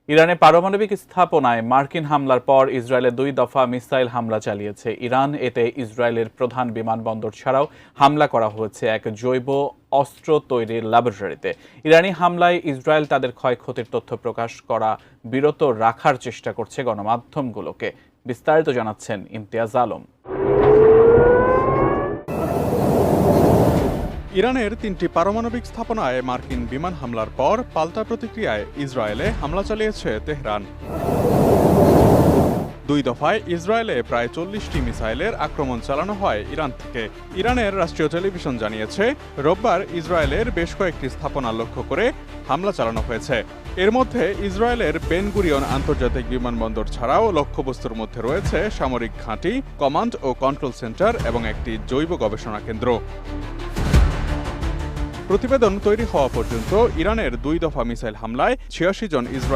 ইরানে পারমাণবিক স্থাপনায় মার্কিন হামলার পর ইসরায়েলে 2 দফা মিসাইল হামলা চালিয়েছে ইরান। এতে ইসরায়েলের প্রধান বিমানবন্দর ছাড়াও হামলা করা হয়েছে এক জৈব অস্ত্র তৈরির ল্যাবরেটরিতে। ইরানি হামলায় ইসরায়েল তাদের ক্ষয়ক্ষতির তথ্য প্রকাশ করা বিরত রাখার চেষ্টা করছে গণমাধ্যমগুলোকে। বিস্তারিত জানাচ্ছেন ইমতিয়াজ আলম। ইরানের 3টি পারমাণবিক স্থাপনায় মার্কিন বিমান হামলার পর পাল্টা প্রতিক্রিয়ায় ইসরায়েলে হামলা চালিয়েছে তেহরান। 2 দফায় ইসরায়েলে প্রায় 40টি মিসাইলের আক্রমণ চালানো হয় ইরান থেকে। ইরানের রাষ্ট্রীয় টেলিভিশন জানিয়েছে, রোববার ইসরায়েলের বেশ কয়েকটি স্থাপনা লক্ষ্য করে হামলা চালানো হয়েছে। এর মধ্যে ইসরায়েলের বেন গুরিয়ন আন্তর্জাতিক বিমানবন্দর ছাড়াও লক্ষ্যবস্তুর মধ্যে রয়েছে সামরিক ঘাঁটি, কমান্ড ও কন্ট্রোল সেন্টার এবং একটি জৈব গবেষণা কেন্দ্র। প্রতিবেদন তৈরি হওয়া পর্যন্ত ইরানের 2 দফা মিসাইল হামলায় 86 জন ইসরায়েলি